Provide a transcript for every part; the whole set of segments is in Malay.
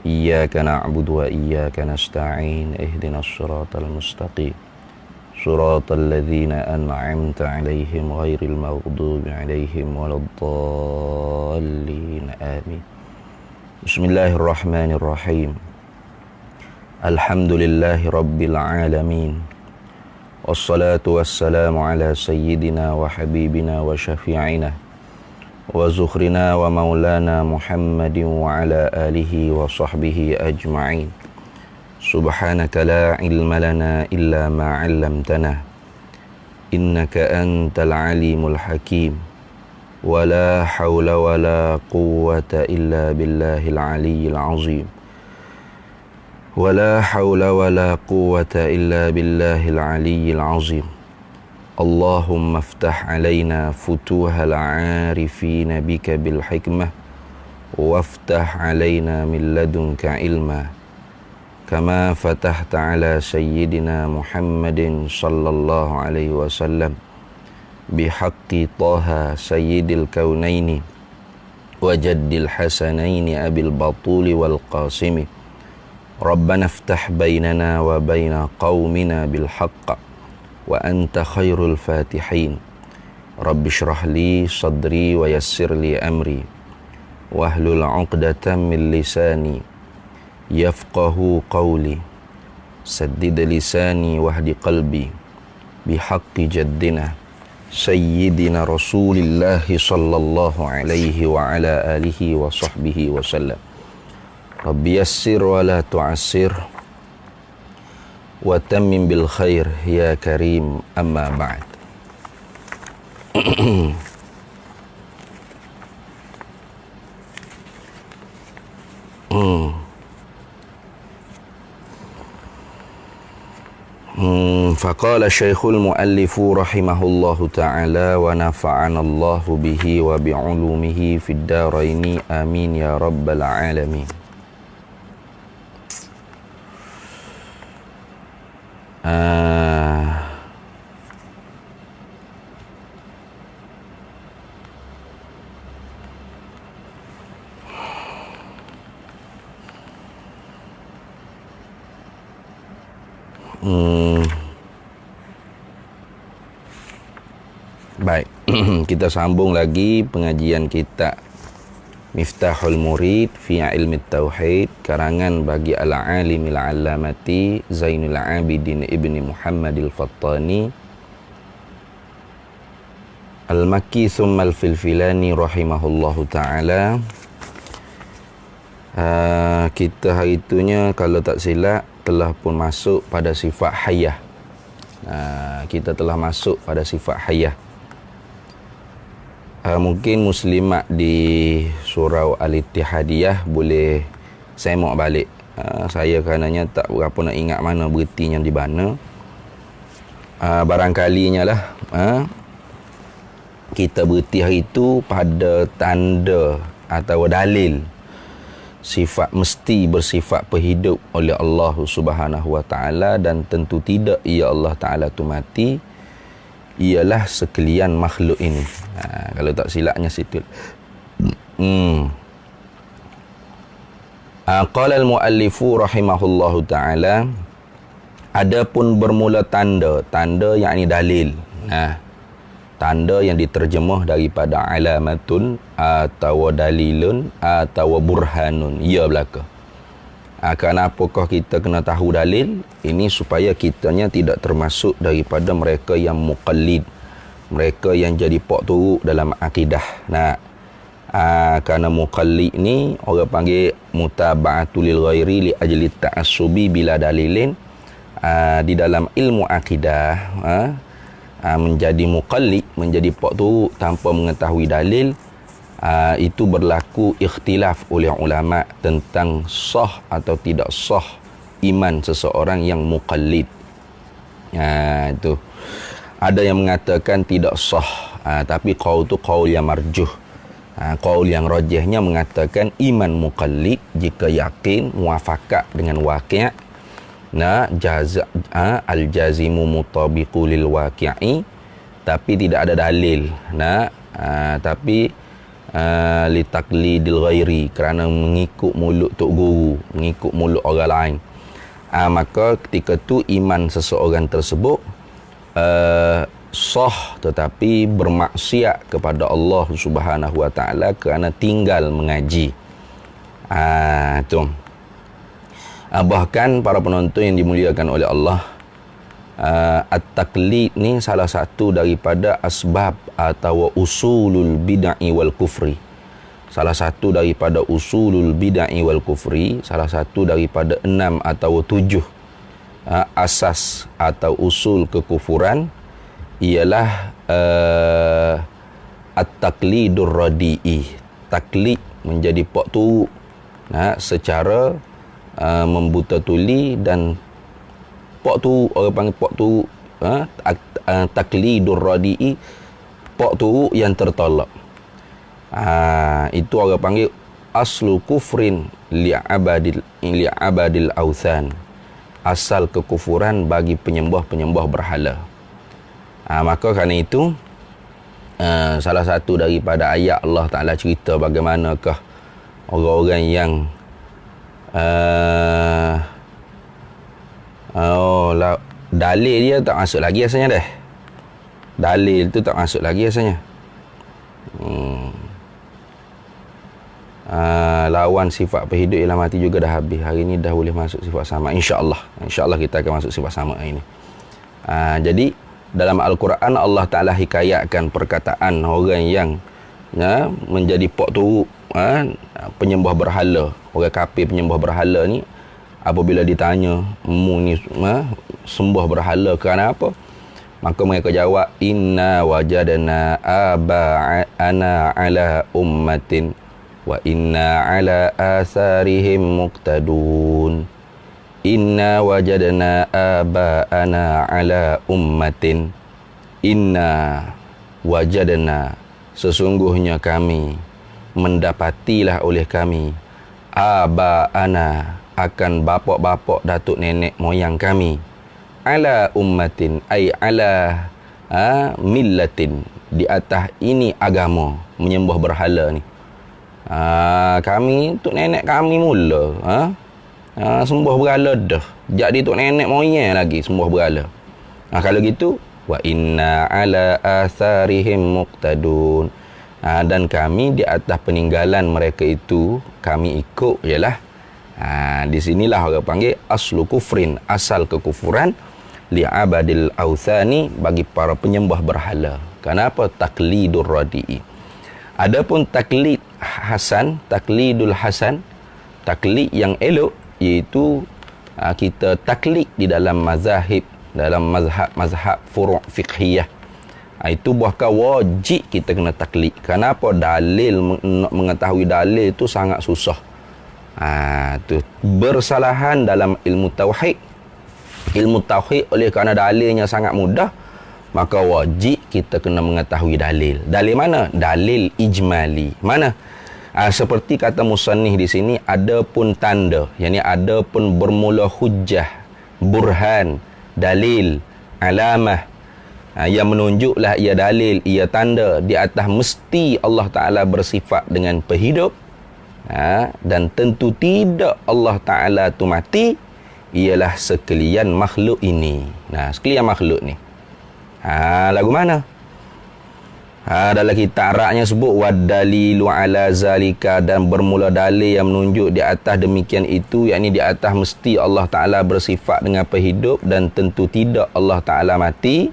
إياك نعبد وإياك نستعين اهدنا الصراط المستقيم صراط الذين أنعمت عليهم غير المغضوب عليهم ولا الضالين آمين. بسم الله الرحمن الرحيم. الحمد لله رب العالمين والصلاة والسلام على سيدنا وحبيبنا وشفيعنا وزخرنا ومولانا محمد وعلى آله وصحبه أجمعين. سبحانك لا علم لنا إلا ما علمتنا إنك أنت العليم الحكيم ولا حول ولا قوة إلا بالله العلي العظيم ولا حول ولا قوة إلا بالله العلي العظيم. اللهم افتح علينا فتوح العارفين بك بالحكمة وافتح علينا من لدنك علما كما فتحت على سيدنا محمد صلى الله عليه وسلم بحق طه سيد الكونين وجد الحسنين أبي البطول والقاسم. ربنا افتح بيننا وبين قومنا بالحق وأنت خير الفاتحين. رب اشرح لي صدري ويسر لي أمري واحلل عقدة من لساني يفقه قولي سدد لساني واهد قلبي بحق جدنا سيدنا رسول الله صلى الله عليه وعلى آله وصحبه وسلم. رب يسر ولا تعسر وتمم بالخير يا كريم. أما بعد. فقال الشيخ المؤلف رحمه الله تعالى ونفعنا الله به وبعلومه في الدارين آمين يا رب العالمين. Baik, kita sambung lagi pengajian kita Miftahul Murid fi Ilmi Tauhid, karangan bagi al-alimil allamati Zainul Abidin ibni Muhammad al-Fattani al-Makki thumma al-Filfilani rahimahullahu ta'ala. Kita hari itunya kalau tak silap telah pun masuk pada sifat hayah. Kita telah masuk pada sifat hayah. Mungkin muslimat di surau Al-Ittihadiyah boleh semak balik. Saya karenanya tak berapa nak ingat mana beritinya di mana. Barangkalinya lah kita berhenti hari itu pada tanda atau dalil sifat mesti bersifat perhidup oleh Allah Subhanahu wa taala, dan tentu tidak ia Allah taala tu mati, ialah sekalian makhluk ini. Kalau tak silapnya situ. Qala al-muallifu rahimahullahu taala, adapun bermula tanda yakni dalil. Tanda yang diterjemah daripada alamatun atau dalilun atau burhanun, ya belaka. Kenapakah kita kena tahu dalil? Ini supaya kitanya tidak termasuk daripada mereka yang muqallid, mereka yang jadi pok turuk dalam akidah. Kerana muqallid ni orang panggil mutaba'atul lil ghairi li ajli ta'assubi bila dalilin. Di dalam ilmu akidah, menjadi muqallid, menjadi pok turuk tanpa mengetahui dalil, itu berlaku ikhtilaf oleh ulama tentang sah atau tidak sah iman seseorang yang muqallid. Itu ada yang mengatakan tidak sah, tapi qaul tu qaul yang marjuh. Qaul yang rajihnya mengatakan iman muqallid jika yakin muafakat dengan waqi', al-jazimu mutabiqu lil waqi'i, tapi tidak ada dalil. Tapi li taqlidil ghairi, kerana mengikut mulut tok guru, mengikut mulut orang lain. Maka ketika tu iman seseorang tersebut sah, tetapi bermaksiat kepada Allah Subhanahu wa taala kerana tinggal mengaji. Tu. Bahkan para penonton yang dimuliakan oleh Allah, at-taqlid ni salah satu daripada asbab atau usulul bid'ah wal kufri. Salah satu daripada usulul bid'ah wal kufri, salah satu daripada 6 atau 7 asas atau usul kekufuran ialah at-taqlidur radi'i. Taklid menjadi pok turuk secara membuta tuli dan pok tu, orang panggil pok tu taqlidur radi'i, pok tu yang tertolak. Itu orang panggil aslu kufrin li'abadil authan, asal kekufuran bagi penyembah-penyembah berhala. Maka kerana itu salah satu daripada ayat Allah Ta'ala cerita bagaimanakah orang-orang yang dalil dia tak masuk lagi rasanya dah. Dalil tu tak masuk lagi rasanya. Lawan sifat berhidup ialah mati juga dah habis. Hari ni dah boleh masuk sifat sama, insya-Allah. Insya-Allah kita akan masuk sifat sama hari ni. Jadi dalam Al-Quran Allah Ta'ala hikayatkan perkataan orang yang menjadi pok turuk penyembah berhala. Orang kafir penyembah berhala ni, apabila ditanya, mu ni sembah berhala kerana apa? Maka mereka jawab, inna wajadna aba'ana ala ummatin wa inna ala asarihim muqtadun. Inna wajadna aba'ana ala ummatin. Inna wajadna, sesungguhnya kami mendapatilah oleh kami aba'ana, akan bapak-bapak datuk nenek moyang kami, ala ummatin ay ala millatin, di atas ini agama menyembah berhala ni. Kami tok nenek kami mula sembah berhala dah. Jadi tok nenek moyang lagi sembah berhala. Kalau gitu, wa inna ala atharihim muqtadun, dan kami di atas peninggalan mereka itu kami ikut ialah. Di sinilah orang panggil aslu kufrin, asal kekufuran li'abadil authani, bagi para penyembah berhala. Kenapa? Taqlidur radi'i. Adapun taklid hasan, taklidul hasan, taklid yang elok, iaitu kita taklid di dalam mazhab, dalam mazhab furu' fiqhiyah. Itu bahkan wajib kita kena taklid. Kenapa? Dalil, nak mengetahui dalil itu sangat susah. Tu bersalahan dalam ilmu tauhid. Ilmu tauhid oleh kerana dalilnya sangat mudah, maka wajib kita kena mengetahui dalil. Dalil mana? Dalil ijmali. Mana? Seperti kata musannif di sini, ada pun tanda, yakni ada pun bermula hujjah, burhan, dalil, alamah, yang menunjuklah ia dalil, ia tanda di atas mesti Allah Ta'ala bersifat dengan penghidup, dan tentu tidak Allah Ta'ala tu mati, ialah sekalian makhluk ini. Sekalian makhluk ni. Lagu mana? Dalam kitab Arabnya sebut wadalilu ala zalika, dan bermula dalil yang menunjuk di atas demikian itu, yakni di atas mesti Allah Ta'ala bersifat dengan penghidup dan tentu tidak Allah Ta'ala mati.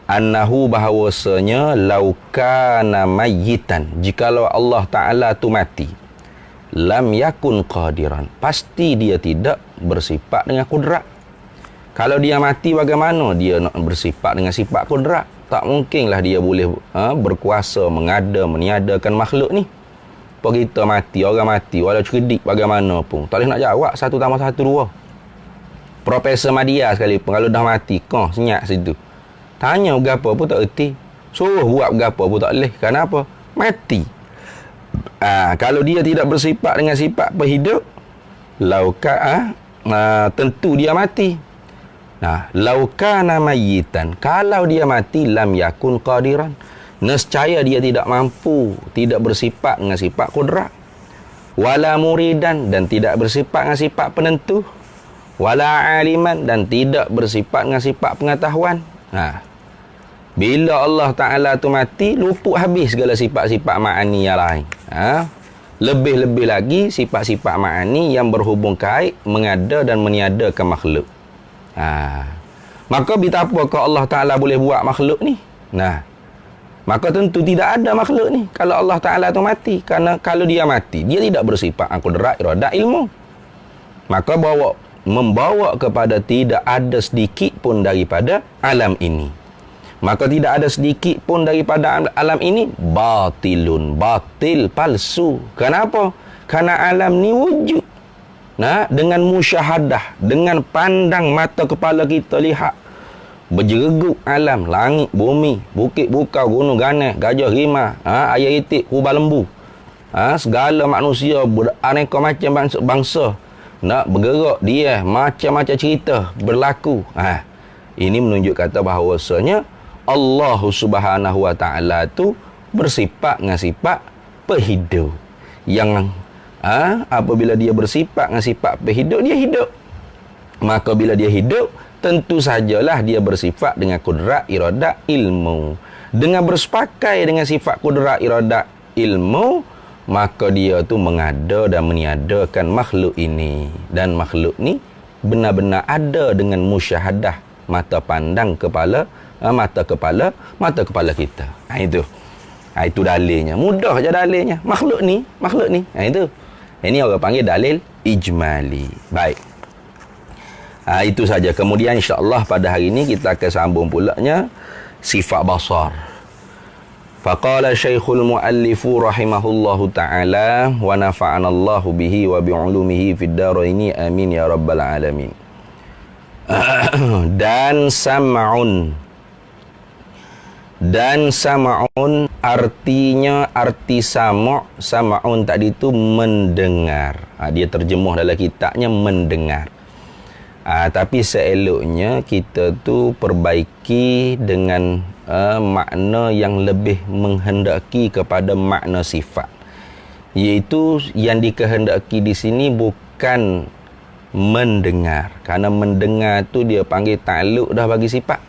Annahu, bahawasanya, laukana mayyitan, jikalau Allah Ta'ala tu mati, lam yakun qadiran, pasti dia tidak bersifat dengan kudrat. Kalau dia mati, bagaimana dia nak bersifat dengan sifat kudrat? Tak mungkinlah dia boleh berkuasa mengada meniadakan makhluk ni. Apa kita mati, orang mati, walau cerdik bagaimana pun tak boleh nak jawab 1+1 2. Profesor Madya sekalipun kalau dah mati, senyap situ, tanya berapa pun tak erti, suruh buat berapa pun tak boleh. Kenapa? Mati. Kalau dia tidak bersifat dengan sifat penghidup, tentu dia mati. Laukana mayyitan, kalau dia mati, lam yakun qadiran, nescaya dia tidak mampu, tidak bersifat dengan sifat kudrat. Wala muridan, dan tidak bersifat dengan sifat penentu. Wala aliman, dan tidak bersifat dengan sifat pengetahuan. Bila Allah Ta'ala tu mati, luput habis segala sifat-sifat ma'ani yang lain. Lebih-lebih lagi sifat-sifat ma'ani yang berhubung kait, mengada dan meniadakan makhluk. Maka betapakah Allah Ta'ala boleh buat makhluk ni? Maka tentu tidak ada makhluk ni kalau Allah Ta'ala tu mati. Kerana kalau dia mati, dia tidak bersifat qudrat, iradah, ilmu. Maka membawa kepada tidak ada sedikit pun daripada alam ini. Maka tidak ada sedikit pun daripada alam ini batilun, batil, palsu. Kenapa? Kerana alam ni wujud. Dengan musyahadah, dengan pandang mata kepala kita lihat, berjereguk alam, langit, bumi, bukit, bukau, gunung, ganas, gajah, rimau, ayam itik, kubah lembu, segala manusia beraneka macam bangsa nak bergerak dia, macam-macam cerita berlaku. Ini menunjuk kata bahawasanya Allah Subhanahu Wa Ta'ala tu bersifat dengan sifat penghidup. Yang apabila dia bersifat dengan sifat penghidup, dia hidup. Maka bila dia hidup, tentu sajalah dia bersifat dengan kudrat, iradat, ilmu. Dengan bersepakai dengan sifat kudrat, iradat, ilmu, maka dia tu mengada dan meniadakan makhluk ini. Dan makhluk ni benar-benar ada dengan musyahadah mata pandang kepala, mata kepala kita. Itu dalilnya. Mudah je dalilnya. Makhluk ni. Itu. Ini orang panggil dalil ijmali. Baik. Itu saja. Kemudian insya-Allah pada hari ini kita akan sambung pulanya sifat basar. Faqala Syekhul Muallifu rahimahullahu taala wa nafa'anallahu bihi wa bi'ulumihi fid dharaini amin ya rabbal alamin. Dan sam'un artinya arti sam'un tadi itu mendengar. Dia terjemuh dalam kitabnya mendengar. Tapi seeloknya kita tu perbaiki dengan makna yang lebih menghendaki kepada makna sifat. Iaitu yang dikehendaki di sini bukan mendengar. Kerana mendengar tu dia panggil takluk dah bagi sifat.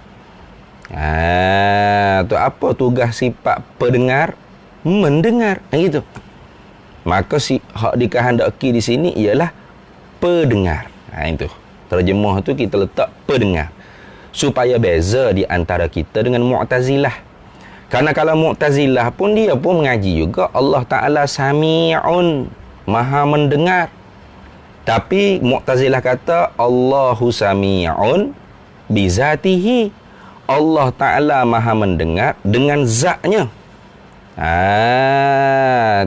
Tu apa tugas sifat pendengar? Mendengar. Gitu. Maka hak dikehendaki di sini ialah pendengar. Itu. Terjemah tu kita letak pendengar. Supaya beza di antara kita dengan Mu'tazilah. Karena kalau Mu'tazilah pun dia pun mengaji juga Allah Ta'ala sami'un, maha mendengar. Tapi Mu'tazilah kata Allahu sami'un bizatihi. Allah Ta'ala maha mendengar dengan zatnya.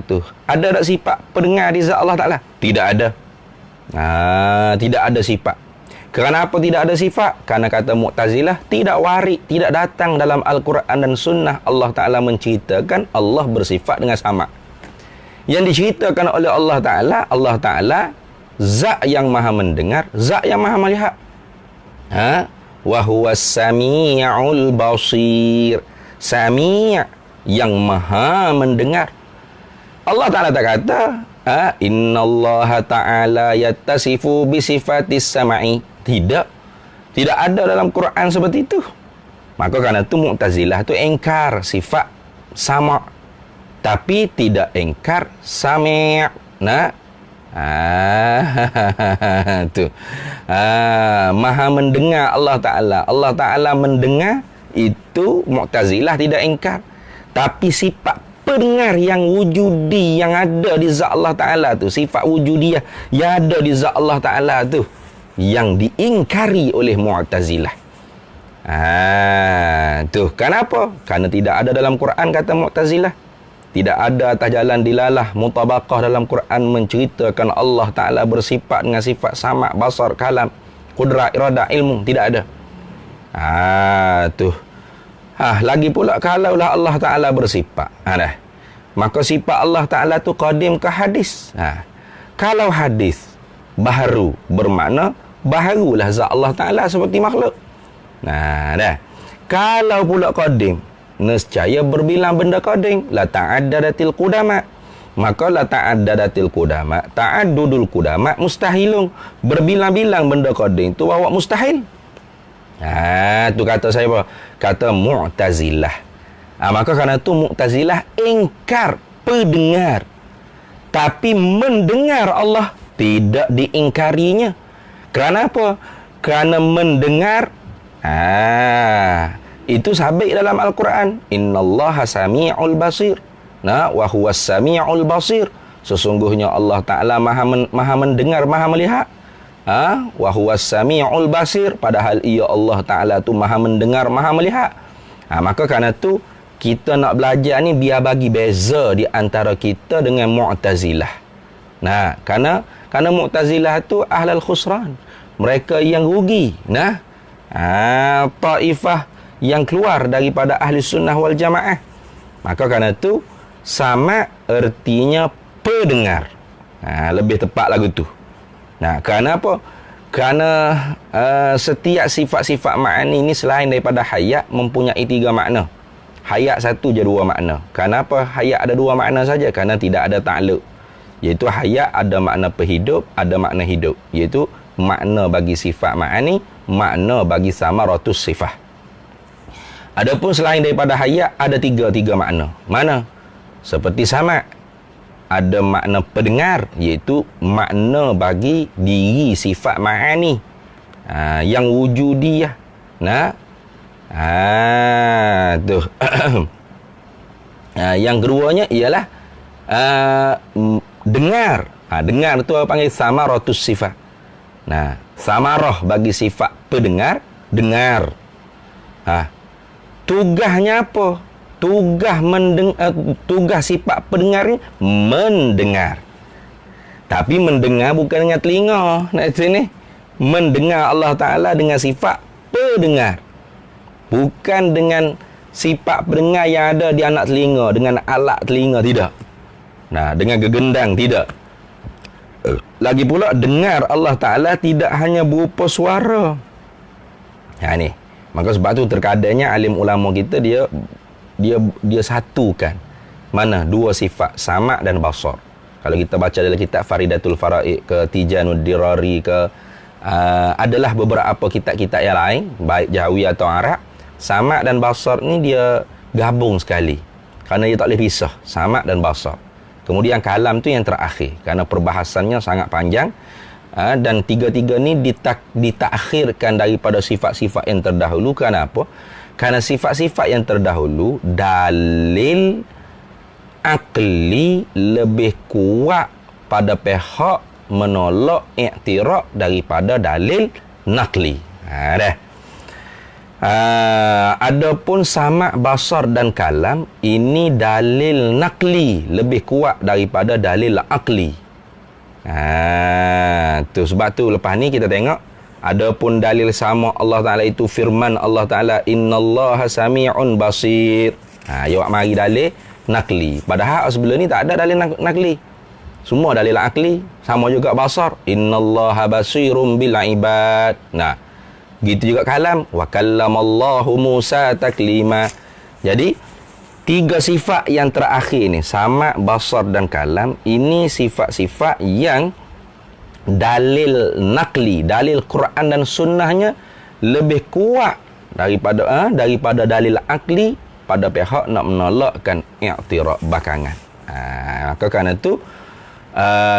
Tu. Ada tak sifat pendengar di zat Allah Ta'ala? Tidak ada. Tidak ada sifat. Kerana apa tidak ada sifat? Kerana kata Mu'tazilah tidak warid, tidak datang dalam Al-Quran dan Sunnah Allah Ta'ala menceritakan Allah bersifat dengan sama. Yang diceritakan oleh Allah Ta'ala zat yang maha mendengar, zat yang maha melihat. Wa huwas sami'ul basir. Sami' yang maha mendengar. Allah Ta'ala tak kata innallaha ta'ala yattasifu bisifatis sam'i. Tidak ada dalam Quran seperti itu. Maka kerana itu Mu'tazilah tu engkar sifat sama, tapi tidak engkar sami'. Tu. Maha mendengar Allah Ta'ala. Allah Ta'ala mendengar, itu Mu'tazilah tidak engkar. Tapi sifat pendengar yang wujudi yang ada di zat Allah Ta'ala tu, sifat wujudiyah yang ada di zat Allah Ta'ala tu, yang diingkari oleh Mu'tazilah. Tu. Kenapa? Kerana tidak ada dalam Quran, kata Mu'tazilah. Tidak ada atas jalan dilalah mutabaqah dalam Quran menceritakan Allah Ta'ala bersifat dengan sifat sama', basar, kalam, kudrat, iradah, ilmu. Tidak ada. Tu. Lagi pula kalaulah Allah Ta'ala bersifat, maka sifat Allah Ta'ala tu qadim ke hadis. Kalau hadis baharu, bermakna baharulah zat Allah Ta'ala seperti makhluk. Kalau pula qadim, nescaya berbilang benda qadim. La ta'addadatil qudama. Maka la ta'addadatil qudama, ta'addudul qudama mustahilun. Berbilang-bilang benda qadim tu bawa mustahil. Tu kata saya apa? Kata Mu'tazilah. Maka kerana tu Mu'tazilah ingkar pendengar. Tapi mendengar Allah tidak diingkarinya. Kerana apa? Kerana mendengar itu sabit dalam Al-Quran. Innallaha sami'ul basir. Wa huwas sami'ul basir. Sesungguhnya Allah Ta'ala maha mendengar, maha melihat. Wa huwas sami'ul basir. Padahal ia Allah Ta'ala tu maha mendengar, maha melihat. Maka kerana tu kita nak belajar ni biar bagi beza di antara kita dengan Mu'tazilah. Kerana Mu'tazilah tu ahlul khusran. Mereka yang rugi. Taifah yang keluar daripada ahli sunnah wal jamaah. Maka kerana tu sama ertinya pendengar. Lebih tepat lagu tu. Kerana apa? Kerana setiap sifat-sifat ma'ani ni selain daripada hayat mempunyai 3 makna. Hayat satu je 2 makna. Kenapa hayat ada 2 makna saja? Kerana tidak ada ta'alluq. Iaitu hayat ada makna perhidup, ada makna hidup. Iaitu makna bagi sifat ma'ani, makna bagi samaratus sifah. Adapun selain daripada hayat ada 3 makna. Mana? Seperti sama. Ada makna pendengar, iaitu makna bagi diri sifat ma'ani. Yang wujudiyah. Tu. Yang keduanya ialah dengar. Dengar tu apa panggil samaratus sifat. Samarah bagi sifat pendengar, dengar. Tugasnya apa? Tugas sifat pendengar ni mendengar. Tapi mendengar bukan dengan telinga. Sini mendengar Allah Ta'ala dengan sifat pendengar. Bukan dengan sifat pendengar yang ada di anak telinga, dengan alat telinga, tidak. Dengan gegendang, tidak. Lagi pula dengar Allah Ta'ala tidak hanya berupa suara. Ni. Maka sebab tu terkadangnya alim ulama kita dia satukan. Mana? 2 sifat, sama' dan basar. Kalau kita baca dalam kitab Faridatul Faraid ke Tijanud Dirari ke adalah beberapa kitab-kitab yang lain, baik Jawi atau Arab, sama' dan basar ni dia gabung sekali. Kerana dia tak boleh pisah, sama' dan basar. Kemudian kalam tu yang terakhir, kerana perbahasannya sangat panjang. Dan tiga-tiga ni ditakhirkan daripada sifat-sifat yang terdahulu. Kenapa? Kerana sifat-sifat yang terdahulu dalil akli lebih kuat pada pihak menolak i'tiraf daripada dalil nakli. Dah. Adapun sama' basar dan kalam, ini dalil nakli lebih kuat daripada dalil akli. Tu sebab tu lepas ni kita tengok adapun dalil sama Allah Ta'ala itu firman Allah Ta'ala, innallaha sami'un basir. Jawab mari dalil nakli. Padahal sebelum ni tak ada dalil nakli. Semua dalil akli. Sama juga basar, innallaha basirum bil ibad. Gitu juga kalam, wa kallamallahu Musa taklima. Jadi 3 sifat yang terakhir ni, sama', basar dan kalam, ini sifat-sifat yang dalil nakli, dalil Quran dan sunnahnya lebih kuat daripada dalil akli pada pihak nak menolakkan i'tiraf belakangan. Maka kerana tu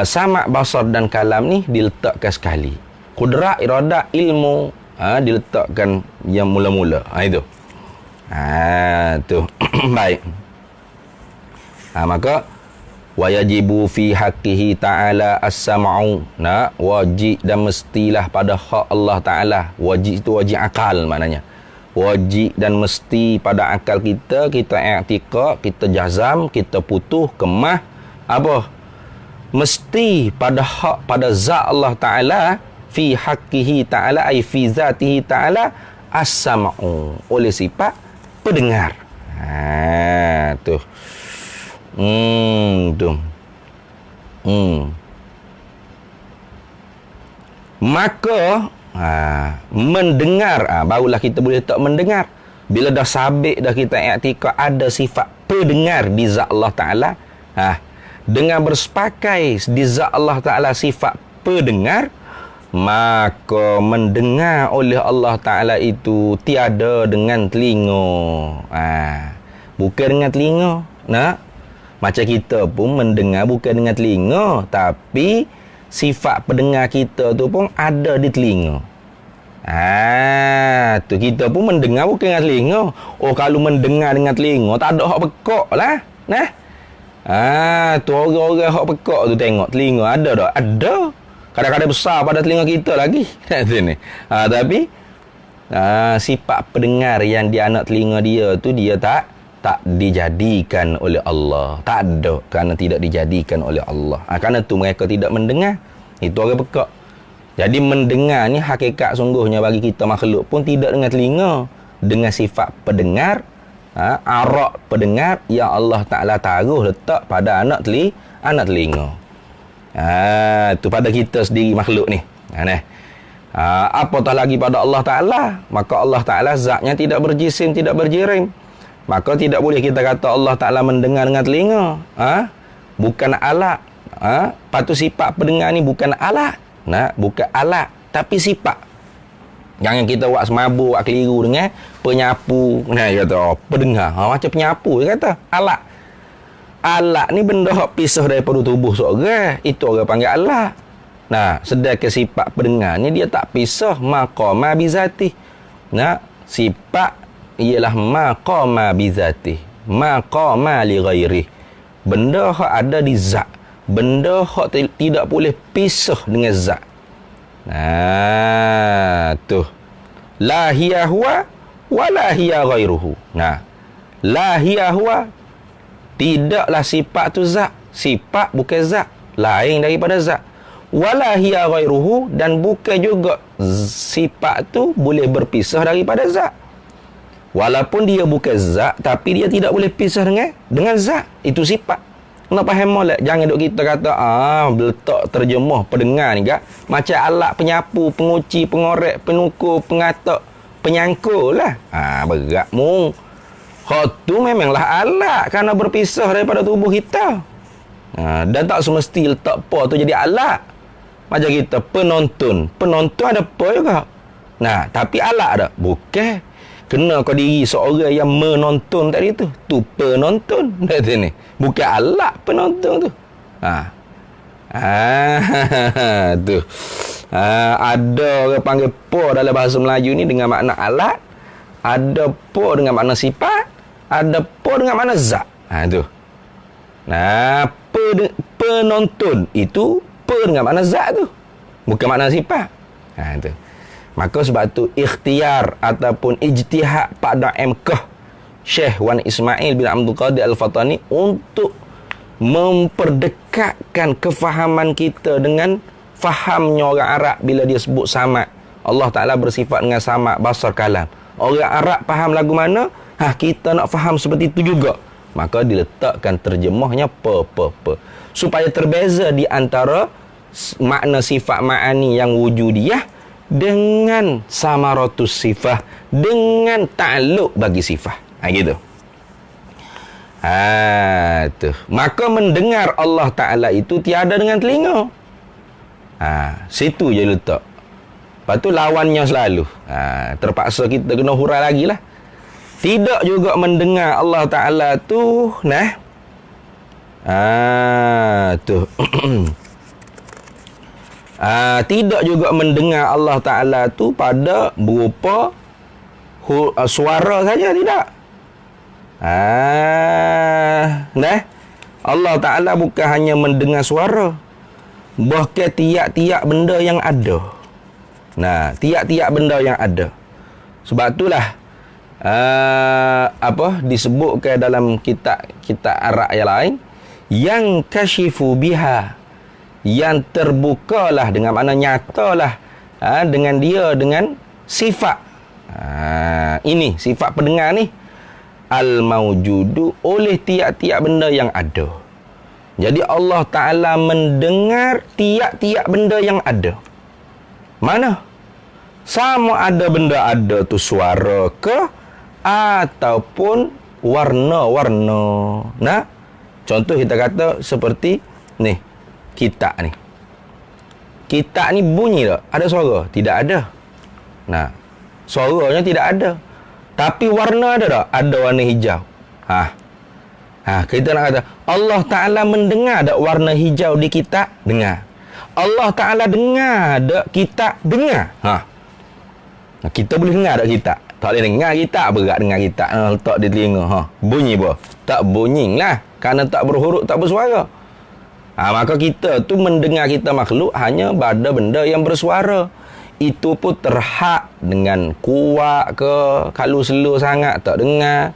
sama', basar dan kalam ni diletakkan sekali. Qudrat, iradat, ilmu diletakkan yang mula-mula. Itu. Tu. Baik. Maka wayajibu fi haqqihi ta'ala as-sam'u. Wajib dan mestilah pada hak Allah Ta'ala. Wajib itu wajib akal maknanya. Wajib dan mesti pada akal kita i'tiqad, kita jazam, kita putuh, kemah. Apa? Mesti pada hak, pada zat Allah Ta'ala, fi haqqihi ta'ala ay fi zatihi ta'ala as-sam'u, oleh sifat pendengar. Tu. Tu. Maka mendengar, barulah kita boleh tak mendengar. Bila dah sabit dah kita i'tikad ada sifat pendengar di zat Allah Ta'ala, dengan bersepakai di zat Allah Ta'ala sifat pendengar, maka mendengar oleh Allah Ta'ala itu tiada dengan telinga. Bukan dengan telinga. Macam kita pun mendengar bukan dengan telinga, tapi sifat pendengar kita tu pun ada di telinga. Tu kita pun mendengar bukan dengan telinga. Kalau mendengar dengan telinga tak ada hak pekak lah. Tu orang-orang hak pekak tu tengok telinga ada tak? Ada. Kadang-kadang besar pada telinga kita lagi. Tapi sifat pendengar yang di anak telinga dia tu dia tak dijadikan oleh Allah. Tak ada, kerana tidak dijadikan oleh Allah. Kerana tu mereka tidak mendengar. Itu orang pekak. Jadi mendengar ni hakikat sungguhnya bagi kita makhluk pun tidak dengan telinga, dengan sifat pendengar, arak pendengar yang Allah Ta'ala taruh letak pada anak telinga. Itu pada kita sendiri makhluk ni. Apatah lagi pada Allah Ta'ala. Maka Allah Ta'ala zatnya tidak berjisim, tidak berjirim. Maka tidak boleh kita kata Allah Ta'ala mendengar dengan telinga. Bukan alat. Patut sifat pendengar ni bukan alat. Bukan alat, tapi sifat. Jangan kita buat semabuk, buat keliru dengan penyapu. Dia kata, pendengar. Macam penyapu, dia kata. Alat ni benda hak pisah daripada tubuh seorang. Itu orang panggil alat. Sedangkan sifat pendengar ni dia tak pisah. Maqama bizatih. Sifat ialah maqama bizatih. Maqama li ghairih. Benda hak ada di zat. Benda hak tidak boleh pisah dengan zat. Tu. La hiya huwa wa la hiya ghairuhu. La hiya huwa, tidaklah sifat tu zat. Sifat bukan zat, lain daripada zat. Wa la hiya ghairuhu, dan bukan juga sifat tu boleh berpisah daripada zat. Walaupun dia bukan zat, tapi dia tidak boleh pisah dengan zat. Itu sifat. Nak faham molek, jangan duk kita kata letak terjemah pendengar ni macam alat penyapu, penguci, pengorek, penukur, pengatak, penyangkul lah. Berat mung. Hak tu memanglah alat kerana berpisah daripada tubuh kita. Dan tak semesti letak apa tu jadi alat. Macam kita penonton ada apa juga. Tapi alat ada? Bukan. Kena kau diri seorang yang menonton tadi tu. Tu penonton. Bukan alat penonton tu. Tu. Ada orang panggil po dalam bahasa Melayu ni dengan makna alat. Ada po dengan makna sifat. Ada po dengan makna zat. Tu. Penonton itu po dengan makna zat tu. Bukan makna sifat. Tu. Maka sebab tu ikhtiar ataupun ijtihad pada MK Syekh Wan Ismail bin Abdul Qadir Al-Fatani untuk memperdekatkan kefahaman kita dengan fahamnya orang Arab bila dia sebut samad. Allah Ta'ala bersifat dengan samad, basar, kalam. Orang Arab faham lagu mana? Kita nak faham seperti itu juga. Maka diletakkan terjemahnya supaya terbeza di antara makna sifat ma'ani yang wujudiyah dengan samaratus sifah, dengan ta'alluq bagi sifah. Gitu. Tu. Maka mendengar Allah Ta'ala itu tiada dengan telinga. Situ je letak. Lepas tu lawannya selalu. Terpaksa kita kena hurai lagi lah. Tidak juga mendengar Allah Ta'ala tu. Tu. Tidak juga mendengar Allah Ta'ala tu pada berupa suara saja, tidak. Allah Ta'ala bukan hanya mendengar suara, bahkan tiap-tiap benda yang ada. Tiap-tiap benda yang ada. Sebab itulah disebutkan dalam kitab Arab yang lain, yang kasyifu biha, yang terbukalah dengan makna nyatalah dengan dia dengan sifat ini sifat pendengar ni al-maujudu, oleh tiap-tiap benda yang ada. Jadi Allah Ta'ala mendengar tiap-tiap benda yang ada. Mana? Sama ada benda ada tu suara ke, ataupun warna-warna. Nah, contoh kita kata seperti ni, kitab ni. Kitab ni bunyi tak? Ada suara? Tidak ada. Nah, suaranya tidak ada. Tapi warna ada tak? Ada warna hijau. Kita nak kata Allah Ta'ala mendengar tak warna hijau di kitab? Dengar. Allah Ta'ala dengar tak kitab? Dengar. Kita boleh dengar tak kitab? Tak boleh dengar kitab. Berat dengar kitab. Letak di telinga. Bunyi apa? Tak bunyi lah. Kerana tak berhuruf, tak bersuara. Maka kita tu mendengar kita makhluk hanya pada benda yang bersuara. Itu pun terhad dengan kuat ke, kalau slow sangat tak dengar.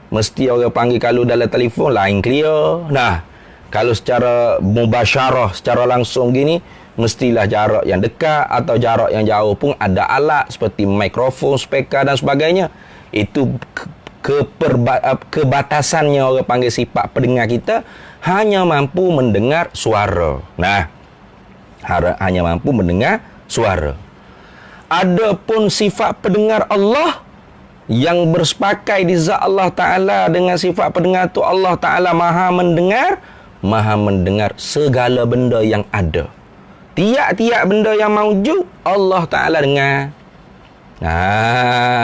Mesti orang panggil kalau dalam telefon lain clear. Nah, kalau secara mubasyarah, secara langsung gini, mestilah jarak yang dekat atau jarak yang jauh pun ada alat seperti mikrofon, speaker dan sebagainya. Itu kebatasannya orang panggil sifat pendengar kita hanya mampu mendengar suara. Nah, hanya mampu mendengar suara. Adapun sifat pendengar Allah yang bersepakai di zat Allah Ta'ala dengan sifat pendengar tu, Allah Ta'ala maha mendengar segala benda yang ada. Tiap-tiap benda yang maujud Allah Ta'ala dengar.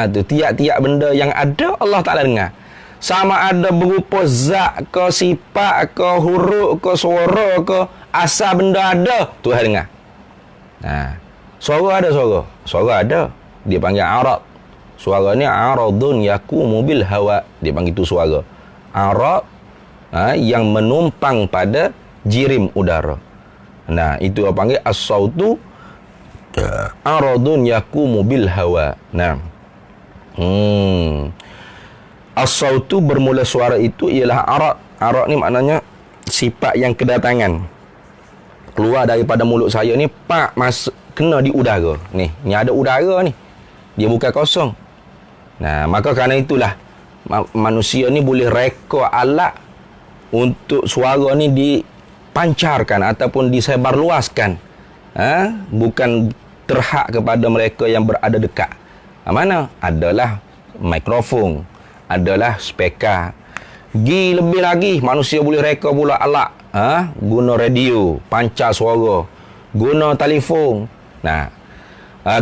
Tu tiap-tiap benda yang ada Allah Ta'ala dengar. Sama ada berupa zat ke, sifat ke, huruf ke, suara ke, asal benda ada, Tuhan dengar. Suara ada suara. Suara ada. Dia panggil arad. Suara ni aradun yakumu bil hawa. Dia panggil tu suara. Arad yang menumpang pada jirim udara. Nah, itu dia panggil as-sautu aradun yakumu bil hawa. Nah. As-sautu bermula suara itu ialah arad. Arad ni maknanya sifat yang kedatangan. Keluar daripada mulut saya ni masuk kena di udara. Ni ada udara ni. Dia bukan kosong. Nah, maka kerana itulah manusia ni boleh reka alat untuk suara ni dipancarkan ataupun disebarluaskan. Bukan terhad kepada mereka yang berada dekat. Mana? Adalah mikrofon, adalah speaker. Lebih lagi manusia boleh reka pula alat, guna radio, pancar suara, guna telefon. Nah,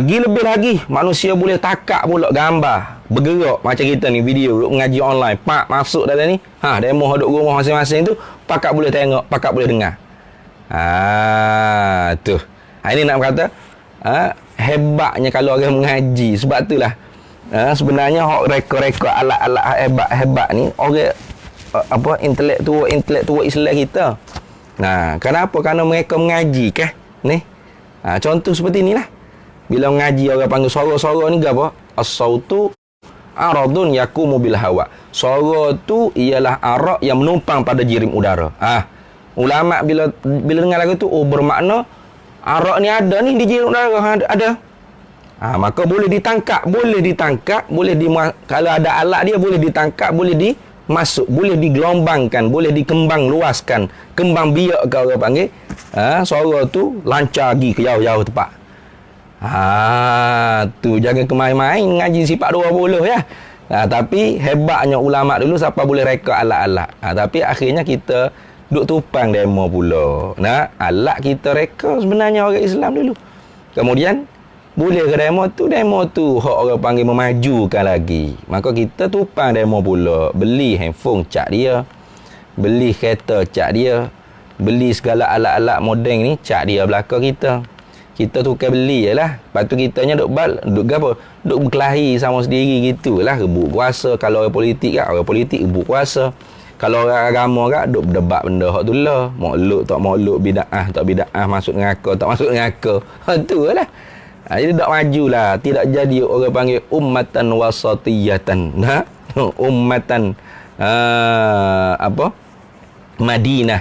lebih lagi manusia boleh takak pula gambar bergerak macam kita ni, video duk mengaji online, masuk dalam ni, demo duk rumah masing-masing tu, pakak boleh tengok, pakak boleh dengar. Tu. Ini nak kata hebatnya kalau orang mengaji. Sebab itulah sebenarnya hok reka-reka alat-alat hebat ni orang intelektual Islam kita. Nah, kenapa? Kerana mereka mengaji ni. Contoh seperti inilah. Bila mengaji orang panggil suara-suara ni apa? As-sautu aradun yakumu bil hawa. Suara tu ialah arak yang menumpang pada jirim udara. Ulama bila dengar lagu tu, bermakna arak ni ada ni di jirim udara, ada. Maka boleh ditangkap, kalau ada alat dia boleh ditangkap, boleh dimasuk, boleh digelombangkan, boleh dikembang luaskan, kembang biak ke orang panggil. Suara tu lancar pergi ke jauh-jauh tempat. Tu jangan kemain-main ngaji sifat 20 ya. Tapi hebatnya ulama dulu siapa boleh reka alat-alat. Tapi akhirnya kita duk tupang demo pula. Alat kita reka sebenarnya orang Islam dulu. Kemudian boleh ke demo tu hak orang panggil memajukan lagi. Maka kita tupang demo pula. Beli handphone cak dia, beli kereta cak dia, beli segala alat-alat moden ni cak dia belakang kita. Kita tukar beli je lah. Lepas tu kitanya duk berkelahi sama sendiri gitulah. Rebut kuasa. Kalau orang politik orang politik rebut kuasa. Kalau orang agama duk berdebat benda hak tu lah. Maulud tak maulud, bida'ah tak bida'ah, masuk neraka tak masuk neraka. Tu lah. Jadi tak majulah. Tidak jadi orang panggil ummatan wasatiyatan. Ummatan Madinah.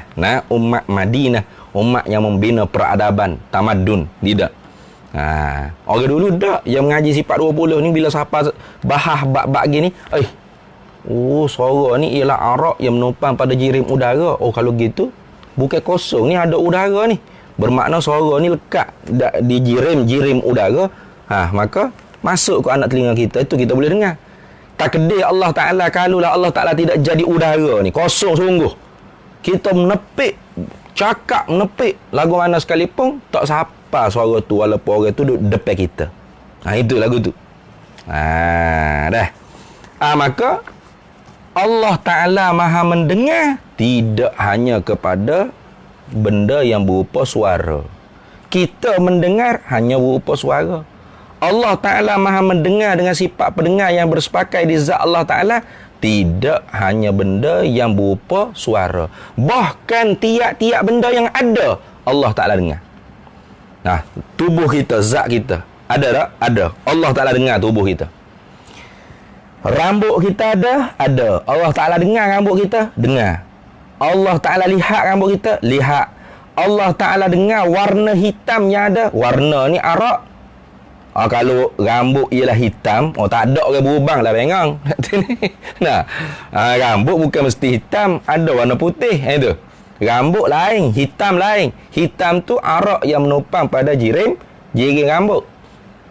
Umat Madinah. Umat yang membina peradaban, tamadun. Tidak. Orang dulu tak yang mengaji sifat 20 ni, bila siapa bahas bab-bab gini, suara ni ialah arak yang menumpang pada jirim udara. Kalau gitu bukan kosong ni, ada udara ni. Bermakna suara ni lekat di jirim udara. Maka masuk ke anak telinga kita, itu kita boleh dengar. takdir Allah Ta'ala, kalaulah Allah Ta'ala tidak jadi udara ni, kosong sungguh, kita menepik, cakap menepik lagu mana sekalipun, tak siapa suara tu walaupun orang tu duduk depan kita. Itu lagu tu. Dah. Maka Allah Ta'ala maha mendengar tidak hanya kepada benda yang berupa suara. Kita mendengar hanya berupa suara. Allah Ta'ala maha mendengar dengan sifat pendengar yang bersepakai di zat Allah Ta'ala, tidak hanya benda yang berupa suara. Bahkan tiap-tiap benda yang ada, Allah Ta'ala dengar. Nah, tubuh kita, zat kita, ada tak? Ada. Allah Ta'ala dengar tubuh kita. Rambut kita ada? Ada. Allah Ta'ala dengar rambut kita? Dengar. Allah Ta'ala lihat rambut kita? Lihat. Allah Ta'ala dengar warna hitam yang ada? Warna ni arak. Kalau rambut ialah hitam, tak ada orang berubang lah bengang. Nah, rambut bukan mesti hitam, ada warna putih. Itu. Rambut lain, hitam lain. Hitam tu arak yang menopang pada jirim rambut.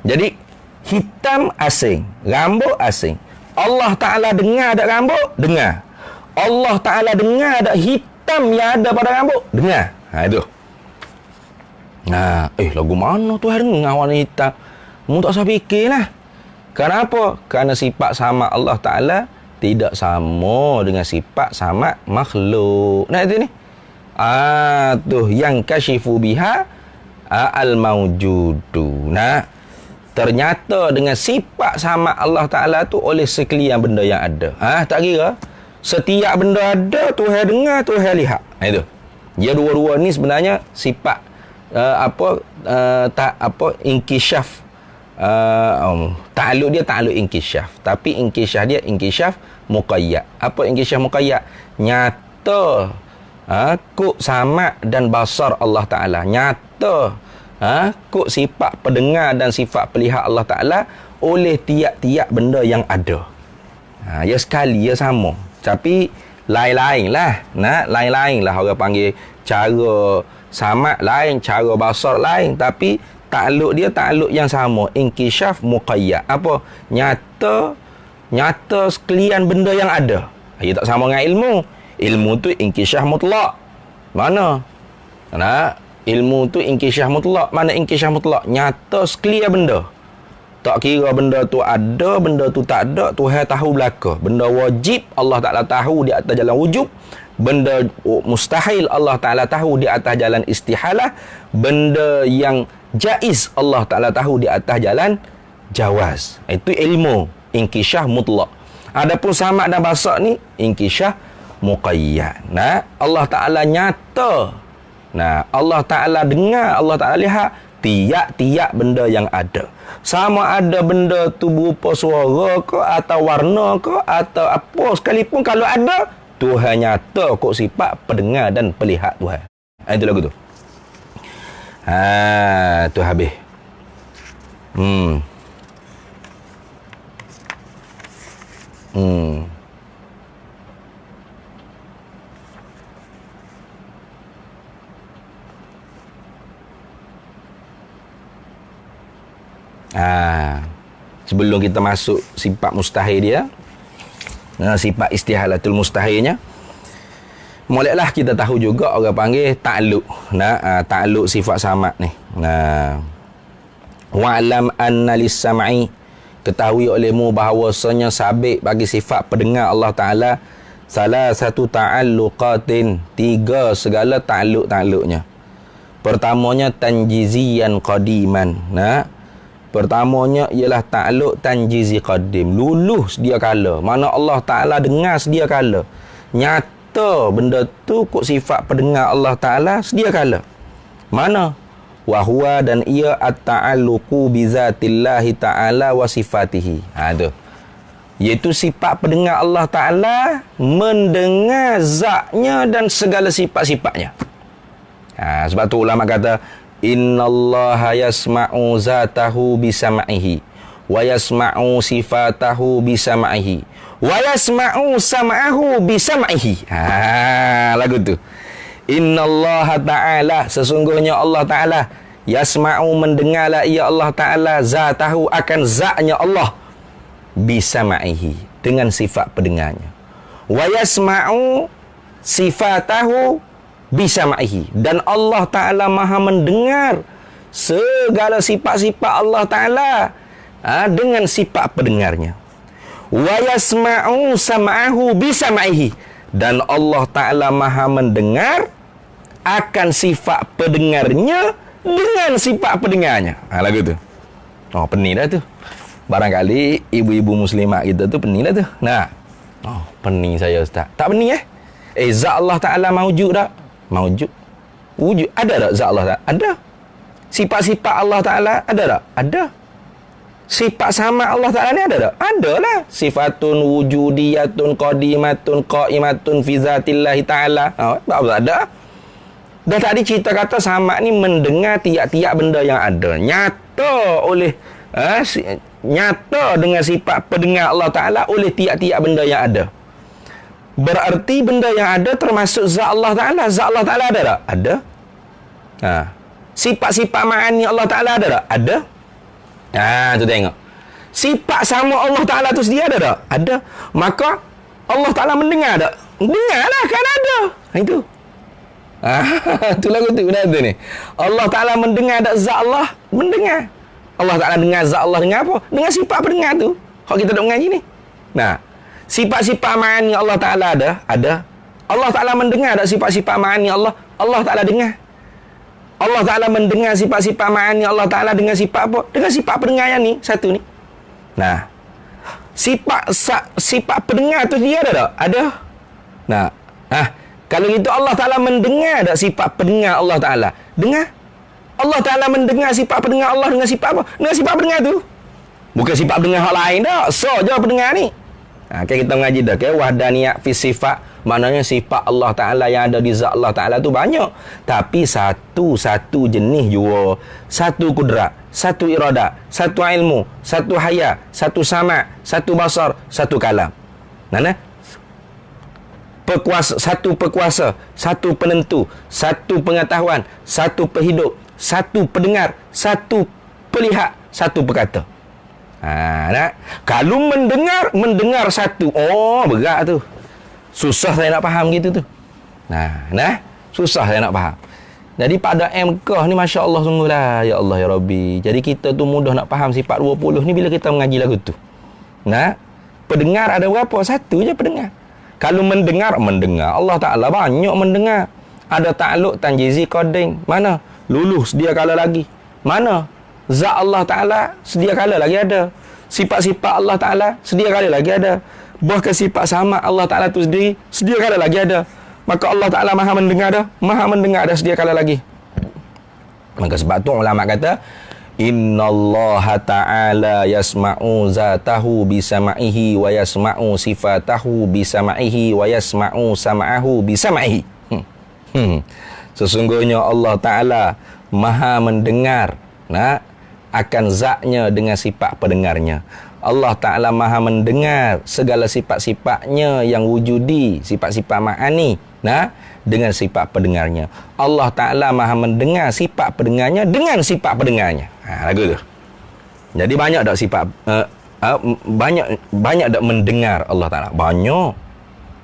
Jadi, hitam asing, rambut asing. Allah Ta'ala dengar ada rambut? Dengar. Allah Ta'ala dengar ada hitam yang ada pada rambut? Dengar. Itu. Lagu mana tu hari dengar warna hitam? Mu tak usah fikirlah. Kenapa? Kerana sifat sama Allah Ta'ala tidak sama dengan sifat sama makhluk. Nah, itu ni. Tu yang kasyifu biha al-mawjudu. Nah, ternyata dengan sifat sama Allah Ta'ala tu oleh sekalian benda yang ada. Tak kira. Setiap benda ada, Tuhan dengar, Tuhan lihat. Itu. Dia dua-dua ni sebenarnya sifat inkishaf. Ta'aluk dia ta'aluk inkishaf. Tapi inkishaf dia inkishaf muqayyad. Apa inkishaf muqayyad? Nyata kuk sama dan basar Allah Ta'ala. Nyata kuk sifat pendengar dan sifat pelihat Allah Ta'ala oleh tiap-tiap benda yang ada. Ya sekali, ya sama. Tapi lain-lain lah. Lain-lain lah orang panggil. Cara sama lain, cara basar lain. Tapi takluk dia takluk yang sama. Inkishaf muqayyad. Apa? Nyata sekalian benda yang ada. Ia tak sama dengan ilmu. Ilmu tu inkishaf mutlak. Mana? Ilmu tu inkishaf mutlak. Mana inkishaf mutlak? Nyata sekalian benda. Tak kira benda tu ada, benda tu tak ada, Tuhan tahu belaka. Benda wajib Allah Ta'ala tahu di atas jalan wujub. Benda mustahil Allah Ta'ala tahu di atas jalan istihalah. Benda yang jaiz Allah Ta'ala tahu di atas jalan jawaz. Itu ilmu inkishaf mutlak. Adapun sama dan basar ni inkishaf muqayyad. Allah Ta'ala nyata. Allah Ta'ala dengar, Allah Ta'ala lihat tiap-tiap benda yang ada. Sama ada benda tu berupa suara ke atau warna ke atau apa sekalipun, kalau ada, Tuhan nyata kok sifat pendengar dan pelihat Tuhan. Itu lagu tu. Tu habis. Sebelum kita masuk sifat mustahil dia, sifat istihalatul mustahilnya, moleklah kita tahu juga orang panggil ta'alluq. Ta'alluq sifat samad ni. Wa'lam anna lis-sam'i, ketahui olehmu bahawasanya sabit bagi sifat pendengar Allah Ta'ala salah satu ta'alluqatin, 3 segala ta'alluq-ta'alluqnya. Pertamanya tanjiziyan qadiman. Pertamanya ialah ta'alluq tanjizi qadim, luluh sedia kala. Mana Allah Ta'ala dengar sedia kala. Nyata benda tu kok sifat pendengar Allah Ta'ala sedia kala. Mana? Wahuwa, dan ia at-ta'alluqu bizatillahi ta'ala wa sifatihi. Tu. Iaitu sifat pendengar Allah Ta'ala mendengar zatnya dan segala sifat-sifatnya. Sebab tu ulama kata, innallaha yasma'u zatahu bisam'ihi wa yasma'u sifatahu bisam'ihi wa yasma'u sam'ahu bisam'ihi. Lagu tu. Innallaha ta'ala, sesungguhnya Allah Ta'ala, yasma'u mendengarlah ia Allah Ta'ala zatahu akan zatnya Allah, bisam'ihi dengan sifat pendengarnya. Wa yasma'u sifatahu bisamaihi, dan Allah Ta'ala maha mendengar segala sifat-sifat Allah Ta'ala dengan sifat pendengarnya. Wa yasma'u sam'ahu bisamaihi, dan Allah Ta'ala maha mendengar akan sifat pendengarnya dengan sifat pendengarnya. Lagu tu. Oh, pening dah tu. Barangkali ibu-ibu muslimat kita tu pening dah tu. Nah. Oh, pening saya Ustaz. Tak pening zat Allah Ta'ala maujud tak? Maujud. Wujud. Ada tak zat Allah Ta'ala? Ada. Sifat-sifat Allah Ta'ala ada tak? Ada. Sifat sama Allah Ta'ala ni ada tak? Ada lah. Sifatun wujudiyatun qadimatun qaimatun fi zatillahi Ta'ala. Tak ada. Dah tadi cerita kata sama ni mendengar tiap-tiap benda yang ada. Nyata oleh nyata dengan sifat pendengar Allah Ta'ala oleh tiap-tiap benda yang ada. Berarti benda yang ada termasuk zat Allah Ta'ala. Zat Allah Ta'ala ada tak? Ada. Sifat-sifat ma'ani Allah Ta'ala ada tak? Ada. Tu tengok. Sifat sama Allah Ta'ala tu sedia ada tak? Ada. Maka Allah Ta'ala mendengar tak? Dengarlah kan ada. Itu. Tu lagu tu benda tu ni. Allah Ta'ala mendengar tak zat Allah? Mendengar. Allah Ta'ala dengar zat Allah dengan apa? Dengan sifat pendengar tu. Kalau kita duk mengaji ni. Nah, sifat-sifat ma'ani Allah Ta'ala ada? Ada. Allah Ta'ala mendengar tak sifat-sifat ma'ani Allah? Allah Ta'ala dengar. Allah Ta'ala mendengar sifat-sifat ma'ani Allah Ta'ala dengan sifat apa? Dengan sifat pendengar yang ni. Satu ni. Nah, sifat pendengar tu dia ada tak? Ada. Nah, kalau gitu Allah Ta'ala mendengar tak sifat pendengar Allah Ta'ala? Dengar. Allah Ta'ala mendengar sifat pendengar Allah dengan sifat apa? Dengan sifat pendengar tu. Bukan sifat pendengar hal lain dah. So je pendengar ni. Kita mengaji dah. Wahdaniyat fi sifat. Maknanya sifat Allah Ta'ala yang ada di zat Allah Ta'ala tu banyak. Tapi satu jenis jua. Satu kudrat. Satu iradat. Satu ilmu. Satu haya. Satu sama'. Satu basar. Satu kalam. Mana? Satu pekuasa, satu penentu, satu pengetahuan, satu penghidup, satu pendengar, satu pelihat, satu perkata. Kalau mendengar satu, berat tu. Susah saya nak faham gitu tu. Susah saya nak faham. Jadi pada MK ni Masya Allah sungguhlah. Ya Allah ya Rabbi. Jadi kita tu mudah nak faham sifat 20 ni bila kita mengaji lagu tu. Pendengar ada berapa? Satu je pendengar. Kalau mendengar Allah Ta'ala banyak mendengar. Ada takluk tanjizi qadim. Mana? Luluh sedia kala lagi. Mana? Zat Allah Ta'ala sedia kala lagi ada. Sifat-sifat Allah Ta'ala sedia kala lagi ada. Bahkan sifat sama Allah Ta'ala tu sendiri sedia kala lagi ada. Maka Allah Ta'ala maha mendengar dah. Maha mendengar dah sedia kala lagi. Maka sebab tu ulama kata, Innallaha ta'ala yasma'u zatahu bisamaihi wa yasma'u sifatahu bisamaihi wa yasma'u sam'ahu bisamaihi. Sesungguhnya Allah Ta'ala maha mendengar akan zatnya dengan sifat pendengarnya. Allah Ta'ala maha mendengar segala sifat-sifatnya yang wujudi, sifat-sifat ma'ani dengan sifat pendengarnya. Allah Ta'ala maha mendengar sifat pendengarnya dengan sifat pendengarnya. Lagu tu. Jadi banyak tak sifat banyak tak mendengar Allah Ta'ala? Banyak.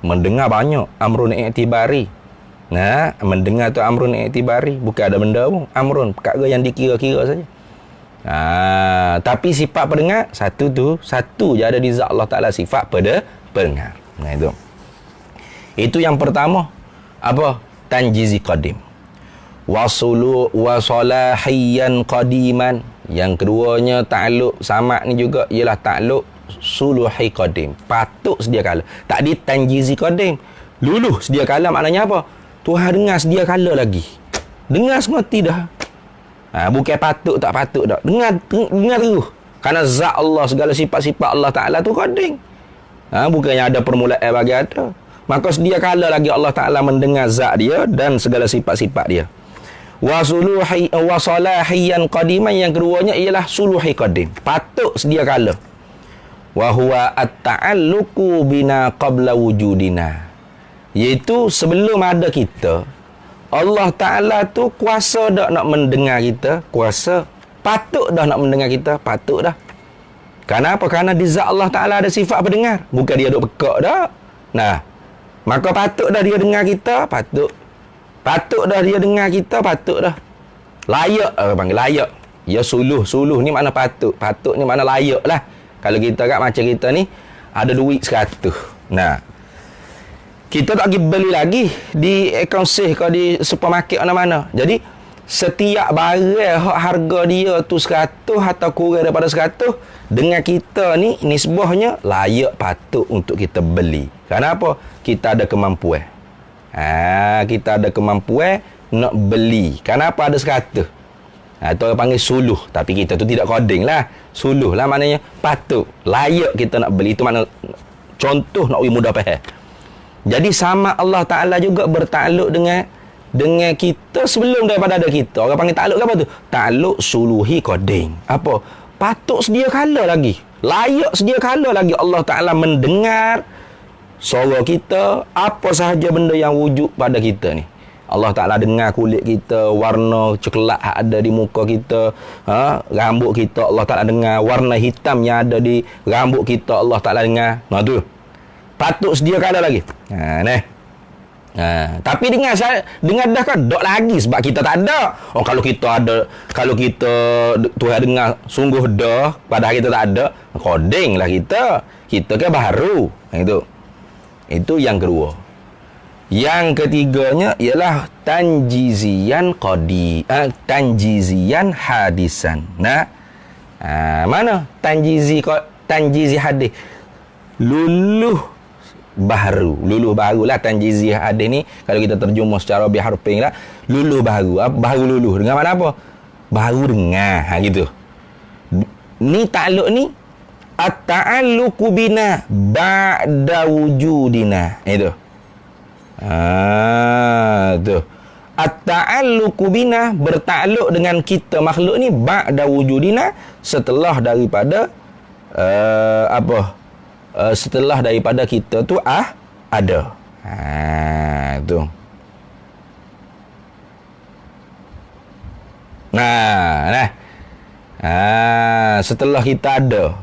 Mendengar banyak. Amrun i'tibari. Mendengar tu amrun i'tibari. Bukan ada benda pun. Amrun, perkara yang dikira-kira saja. Tapi sifat pendengar satu je ada di zat Allah Ta'ala, sifat pendengar. Itu yang pertama. Apa? Tanjizi qadim. Wasalahiyan qadiman. Yang keduanya takluk sama ni juga ialah takluk suluhi qadim. Patut sedia kala. Tadi tanjizi qadim. Luluh sedia kala maknanya apa? Tuhan dengar sedia kala lagi. Dengar semati dah. Bukan patut tak patut dah. Dengar terus. Kerana zat Allah, segala sifat-sifat Allah Ta'ala tu qadim. Bukannya ada permulaan bagi ada. Maka sedia kala lagi Allah Ta'ala mendengar zat dia dan segala sifat-sifat dia. Wasalahiyan qadiman, yang keduanya ialah suluhi qadim. Patut sedia kala. Wa huwa at-ta'alluqu bina qabla wujudina. Iaitu sebelum ada kita, Allah Ta'ala tu kuasa dah nak mendengar kita. Kuasa. Patut dah nak mendengar kita. Patut dah. Kenapa? Kerana di zat Allah Ta'ala ada sifat pendengar. Bukan dia duk pekak dah. Nah, maka patut dah dia dengar kita, patut. Patut dah dia dengar kita, patut dah. Layak, orang panggil layak. Ya suluh ni makna patut. Patut ni makna layak lah. Kalau kita kat macam kita ni, ada duit 100. Nah, kita tak pergi beli lagi di akaun seh ke di supermarket mana-mana. Jadi, setiap barang harga dia tu 100 atau kurang daripada 100, dengan kita ni nisbahnya layak patut untuk kita beli. Kenapa? Kita ada kemampuan. Kita ada kemampuan nak beli. Kenapa ada 100? Itu orang panggil suluh. Tapi kita tu tidak coding lah. Suluh lah maknanya patut. Layak kita nak beli. Itu makna contoh nak mudah faham. Jadi sama Allah Ta'ala juga bertakluk dengan kita sebelum daripada ada kita. Orang panggil takluk apa tu? Takluk suluhi coding. Apa? Patut sedia kala lagi. Layak sedia kala lagi Allah Ta'ala mendengar suara kita, apa sahaja benda yang wujud pada kita ni. Allah Ta'ala dengar kulit kita, warna coklat ada di muka kita, rambut kita Allah Ta'ala dengar, warna hitam yang ada di rambut kita Allah Ta'ala dengar. Nah tu. Patut sedia kala lagi. Tapi dengar dah kan dok lagi sebab kita tak ada. Kalau kita ada, kalau kita Tuhan dengar sungguh dah, padahal kita tak ada, coding lah kita. Kita kan baru. Itu yang kedua. Yang ketiganya ialah tanjizian tanjizian hadisan. Mana tanjizi hadis? Luluh baru lah tanjizi hadis ni. Kalau kita terjemah secara biharfing lah, luluh baru. Baru luluh dengan mana apa? Baru dengar gitu. Ni takluk ni at-ta'alluqu bina ba'da wujudina. Itu. Tu. At-ta'alluqu bina, bertakluk dengan kita makhluk ni ba'da wujudina, setelah daripada setelah daripada kita tu ada. Tu. Setelah kita ada,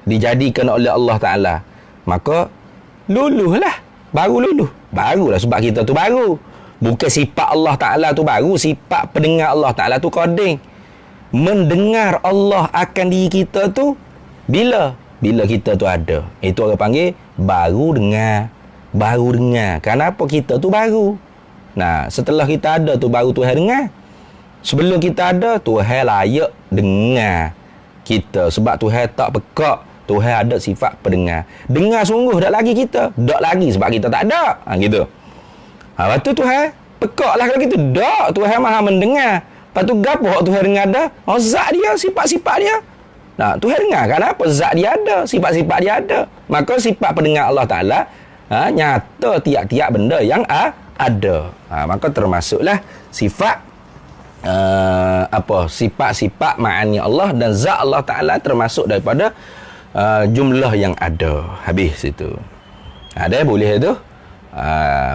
dijadikan oleh Allah Ta'ala, maka luluhlah. Barulah sebab kita tu baru. Bukan sifat Allah Ta'ala tu baru, sifat pendengar Allah Ta'ala tu coding. Mendengar Allah akan diri kita tu bila kita tu ada. Itu orang panggil baru dengar. Kenapa kita tu baru? Setelah kita ada tu baru Tuhan dengar. Sebelum kita ada, Tuhan layak dengar kita. Sebab Tuhan tak pekak. Tuhan ada sifat pendengar. Dengar sungguh tak lagi kita. Tak lagi sebab kita tak ada. Gitu. Lepas tu Tuhan pekak lah kalau gitu. Tak. Tuhan maha mendengar. Lepas tu gapo Tuhan dengar dah? Zat dia, sifat-sifat dia. Tuhan dengar kenapa zat dia ada, sifat-sifat dia ada. Maka sifat pendengar Allah Ta'ala nyata tiap-tiap benda yang ada. Maka termasuklah sifat sifat-sifat ma'ani Allah dan zat Allah Ta'ala termasuk daripada jumlah yang ada. Habis itu. Ada boleh itu?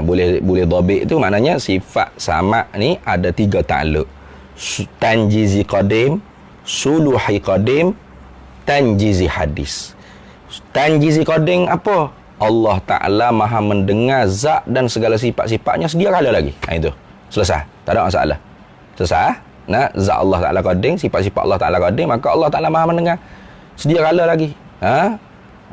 Boleh dhabit itu maknanya sifat sama ni ada 3 takluk. Tanjizi qadim, suluhi qadim, tanjizi hadis. Tanjizi qadim apa? Allah Ta'ala maha mendengar zat dan segala sifat-sifatnya sedia kala lagi. Itu. Selesai. Tak ada masalah. Selesai. Zat Allah Ta'ala qadim, sifat-sifat Allah Ta'ala qadim, maka Allah Ta'ala maha mendengar sedia kala lagi.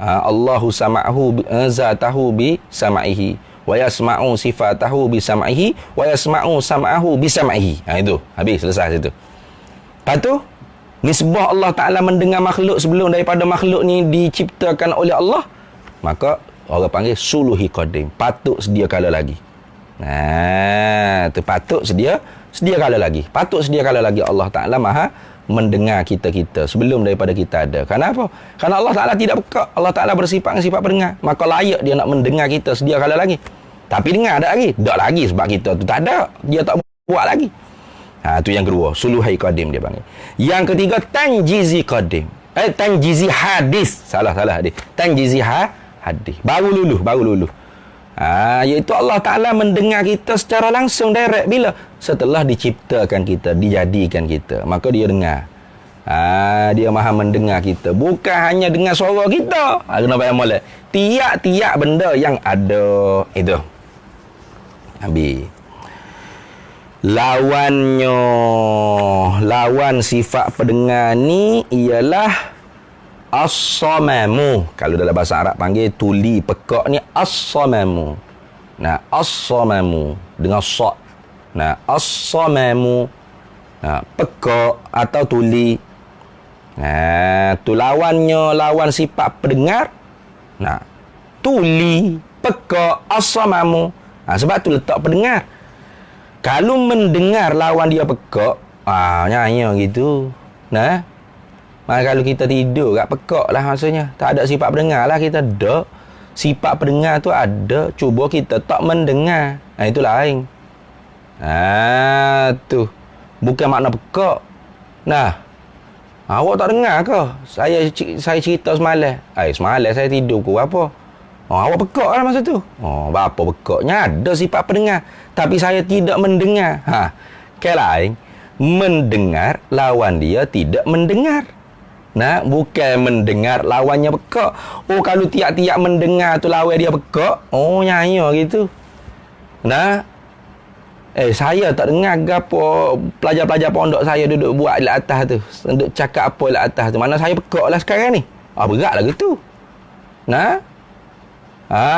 Allahu sama'ahu zatahu bi sama'ihi wa yasma'u sifatahu bi sama'ihi wa yasma'u sam'ahu bi sama'ihi. Itu habis, selesai situ. Lepas tu nisbah Allah Ta'ala mendengar makhluk sebelum daripada makhluk ni diciptakan oleh Allah, maka orang panggil suluhi qadim, patut sedia kala lagi. Tu patut sedia kala lagi. Patut sedia kala lagi Allah Ta'ala maha mendengar kita sebelum daripada kita ada. Kenapa? Kerana Allah Ta'ala tidak pekak. Allah Ta'ala bersifat dengan sifat pendengar. Maka layak dia nak mendengar kita sedia kala lagi. Tapi dengar ada lagi? Tak lagi sebab kita tu tak ada. Dia tak buat lagi. Tu yang kedua. Suluhi qadim dia panggil. Yang ketiga, tanjizi qadim. Tanjizi hadis. Salah hadis. Tanjizi hadis. Baru luluh. Iaitu Allah Ta'ala mendengar kita secara langsung direct bila? Setelah diciptakan kita, dijadikan kita, maka dia dengar. Dia maha mendengar kita. Bukan hanya dengar suara kita. Kena bayang molek. Tiap-tiap benda yang ada. Itu. Habis. Lawan sifat pendengar ni ialah as-samamu. Kalau dalam bahasa Arab panggil tuli pekak ni as-samamu. Nah, as-samamu dengan sad. Nah, as-samamu. Nah, pekak atau tuli. Nah, tu lawan sifat pendengar. Nah, tuli, pekak, as-samamu. Sebab tu letak pendengar. Kalau mendengar lawan dia pekak, nyanyi gitu. Nah, kalau kita tidur kat pekak lah maksudnya. Tak ada sifat pendengar lah kita ada. Sifat pendengar tu ada. Cuba kita tak mendengar. Itu lain. Tu. Bukan makna pekak. Nah, awak tak dengar ke? Saya cerita semalam. Semalam saya tidur ke apa? Awak pekak lah masa tu. Apa pekaknya? Ada sifat pendengar. Tapi saya tidak mendengar. Lain. Mendengar lawan dia tidak mendengar. Nah, bukan mendengar lawannya pekak. Kalau tiap-tiap mendengar tu lawan dia pekak. Nyanyi gitu. Nah, saya tak dengar gapo pelajar-pelajar pondok saya duduk buat di atas tu. Duduk cakap apa di atas tu. Mana saya pekak lah sekarang ni. Berat lah gitu. Nah,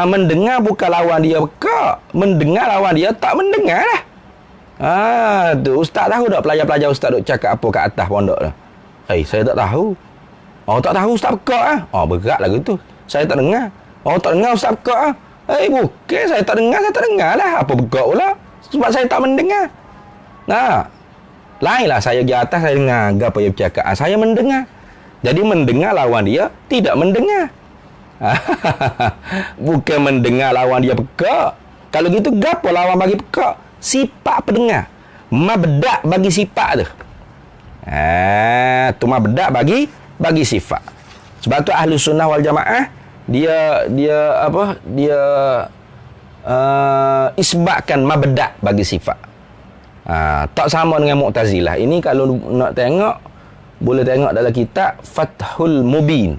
mendengar bukan lawan dia pekak. Mendengar lawan dia tak mendengar lah. Tu ustaz tahu tak pelajar-pelajar ustaz duduk cakap apa kat atas pondok tu? Saya tak tahu. Tak tahu ustaz pekak ah. Berat lah gitu. Saya tak dengar. Tak dengar ustaz pekak ah. Bukan saya tak dengar lah. Apa pekak pula? Sebab saya tak mendengar. Nah, lainlah saya di atas saya dengar apa yang bercakap. Saya mendengar. Jadi mendengar lawan dia tidak mendengar. Bukan mendengar lawan dia pekak. Kalau gitu gapo lawan bagi pekak? Sifat pendengar. Mabda' bagi sifat tu. Tu mabda' bagi sifat. Sebab tu ahli sunnah wal jamaah dia isbatkan mabda' bagi sifat. Tak sama dengan Mu'tazilah. Ini kalau nak tengok boleh tengok dalam kitab Fathul Mubin.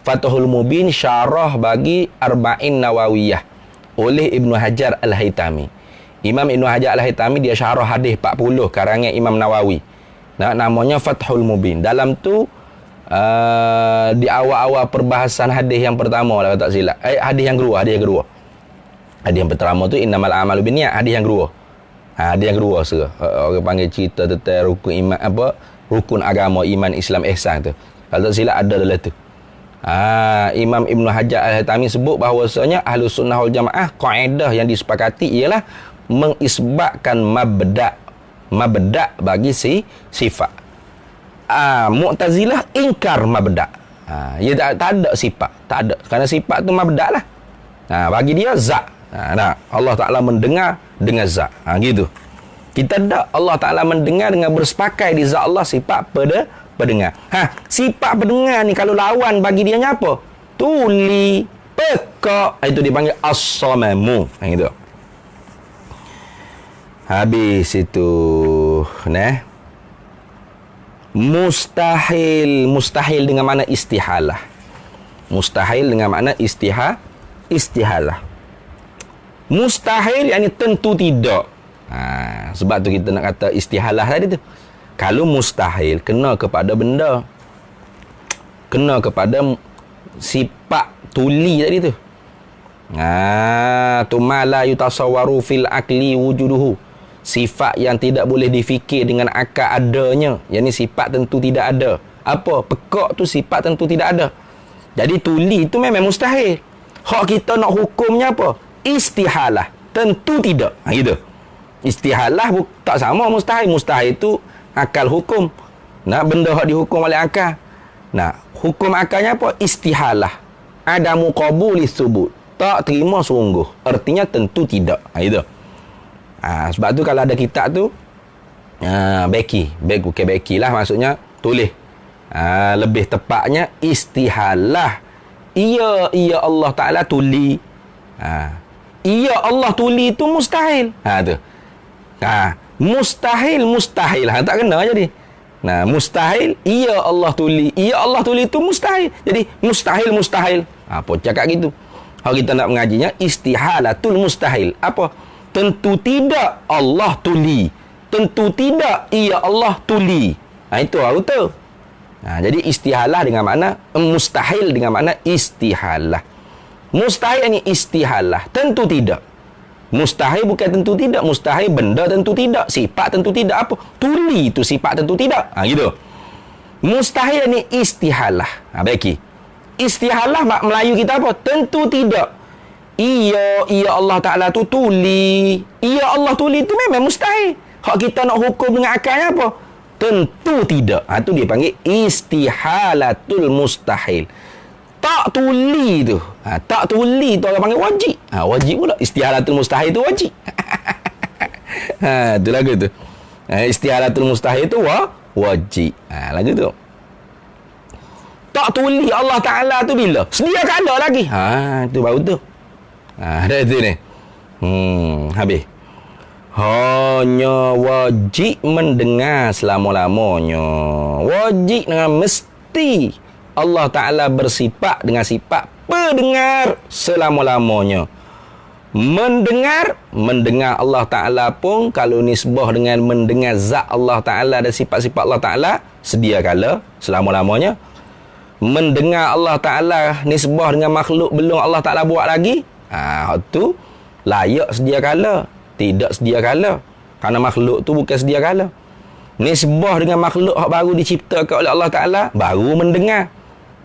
Fathul Mubin syarah bagi Arba'in Nawawiyah oleh Ibnu Hajar Al-Haytami. Imam Ibnu Hajar Al-Haytami dia syarah hadis 40 karangan Imam Nawawi. Namanya Fathul Mubin. Dalam tu di awal-awal perbahasan hadis yang pertama lah tak silap. Hadis yang kedua. Hadis yang pertama tu innamal a'malu binniyat. Hadis yang kedua. Hadis yang kedua orang panggil cerita tentang rukun iman rukun agama iman Islam ihsan tu. Kalau tak silap ada dalam tu. Imam Ibnu Hajar Al-Haytami sebut bahawasanya Ahlus Sunnah wal Jamaah kaedah yang disepakati ialah mengisbatkan mabda' bagi sifat. Mu'tazilah ingkar mabda'. Ia tak ada sifat, tak ada. Kerana sifat tu mabda' lah. Bagi dia zat. Allah Ta'ala mendengar dengan zat. Gitu. Kita tak. Allah Ta'ala mendengar dengan bersepakai di zat Allah sifat pendengar. Sifat pendengar ni kalau lawan bagi dia apa? Tuli, pekak. Itu dipanggil as-samamu. Gitu. Habis itu. Mustahil dengan makna istihalah. Mustahil dengan makna istihalah. Mustahil yang tentu tidak. Sebab tu kita nak kata istihalah tadi tu. Kalau mustahil kena kepada benda, kena kepada sifat tuli tadi tu. Tu ma la yutasawwaru fil akli wujuduhu. Sifat yang tidak boleh difikir dengan akal adanya. Yang ni sifat tentu tidak ada. Apa? Pekak tu sifat tentu tidak ada. Jadi tuli tu memang mustahil. Hak kita nak hukumnya apa? Istihalah. Tentu tidak. Gitu. Istihalah tak sama mustahil. Mustahil tu akal hukum. Benda hak dihukum oleh akal. Hukum akalnya apa? Istihalah. Adamu qabulis subut. Tak terima sungguh. Artinya tentu tidak. Gitu. Sebab tu kalau ada kitab tu bukan beki lah maksudnya tulis. Lebih tepatnya istihalah. Ia Allah Ta'ala tuli. Ia Allah tuli tu mustahil. Tu. Mustahil. Tak kena jadi. Nah, mustahil, iya Allah tuli. Iya Allah tuli itu mustahil. Jadi, mustahil. Apa cakap gitu? Kalau kita nak mengajinya, istihalatul mustahil. Apa? Tentu tidak Allah tuli. Tentu tidak iya Allah tuli. Itu baru tahu. Jadi, istihalah dengan makna, mustahil dengan makna istihalah. Mustahil ini istihalah. Tentu tidak. Mustahil bukan tentu tidak. Mustahil benda tentu tidak. Sifat tentu tidak. Apa? Tuli itu sifat tentu tidak. Gitu. Mustahil ni istihalah. Baiki. Istihalah mak Melayu kita apa? Tentu tidak. Iya Allah Ta'ala tu tuli. Iya Allah tuli itu memang mustahil. Hak kita nak hukum dengan akalnya apa? Tentu tidak. Itu dia panggil istihalatul mustahil. Tak tuli tu. Tak tuli tu orang panggil wajib. Wajib pula. Istihalatul mustahil tu wajib. Itu lagu tu. Istihalatul mustahil tu wajib. Lagu tu. Tak tuli Allah Ta'ala tu bila? Sedia kala lagi. Itu baru tu. Ada itu ni. Habis. Hanya wajib mendengar selama-lamanya. Wajib dengan mesti. Allah Ta'ala bersifat dengan sifat pendengar selama-lamanya. Mendengar Allah Ta'ala pun kalau nisbah dengan mendengar zat Allah Ta'ala dan sifat-sifat Allah Ta'ala sedia kala selama-lamanya. Mendengar Allah Ta'ala nisbah dengan makhluk belum Allah Ta'ala buat lagi, itu layak sedia kala, tidak sedia kala. Kerana makhluk tu bukan sedia kala. Nisbah dengan makhluk yang baru diciptakan oleh Allah Ta'ala baru mendengar.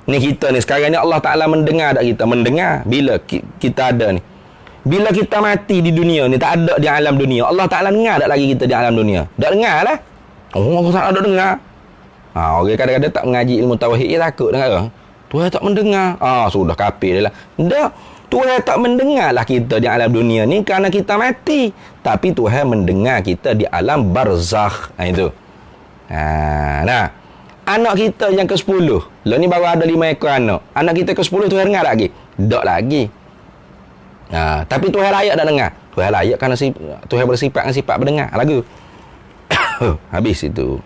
Ni kita ni sekarang ni Allah Ta'ala mendengar tak kita? Mendengar. Bila kita ada ni? Bila kita mati di dunia ni, tak ada di alam dunia, Allah Ta'ala dengar tak lagi kita di alam dunia? Tak dengar lah. Allah Ta'ala tak dengar. Orang kadang-kadang tak mengaji ilmu tauhid, dia takut dengar. Tuhan tak mendengar. Sudah kafir dia lah. Tak. Tuhan tak mendengar lah kita di alam dunia ni kerana kita mati. Tapi Tuhan mendengar kita di alam barzakh. Itu. Nah. Anak kita yang ke-10. Lah ni baru ada 5 ekor anak. Anak kita ke-10 Tuhan dengar lagi? Tak lagi. Tapi Tuhan layak tak dengar? Tuhan layak kerana Tuhan bersifat dengan sifat pendengar. Lagu. Habis itu.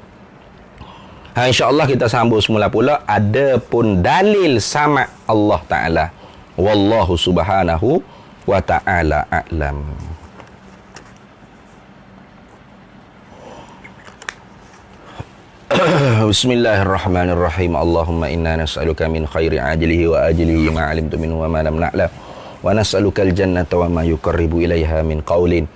InsyaAllah kita sambung semula pula. Ada pun dalil sama Allah Ta'ala. Wallahu subhanahu wa ta'ala a'lam. Bismillahirrahmanirrahim. Allahumma inna nas'aluka min khairi ajlihi wa ajlihi ma 'alimtu minhu wa ma lam na'lam. Wa nas'aluka al-jannata wa ma yuqarribu ilaiha min qawlin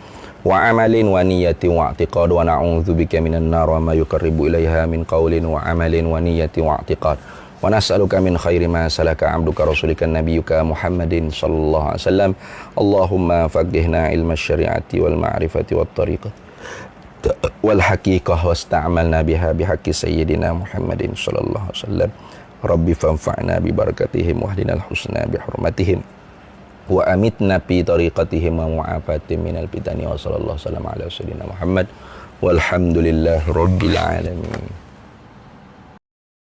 wa 'amalin wa niyyatin wa i'tiqad wa na'udzubika minan nar wa ma yuqarribu ilaiha min qawlin wa 'amalin wa niyyatin wa i'tiqad. Wa nas'aluka min khairi ma salaka 'abduka rasulika nabiyyuka Muhammadin sallallahu alaihi wasallam. Allahumma faqihna ilma syari'ati wal ma'rifati wat tariqah wal haqiqah wasta'malna biha bihaqqi sayyidina Muhammadin sallallahu alaihi wasallam. Rabbi fanfa'na bi barakatihim wahdinal husna bi hurmatihim wa amitna fi tariqatihim wa mu'afatihim minal fitani wa sallallahu alaihi wasallam ala sayyidina Muhammad walhamdulillahi rabbil alamin.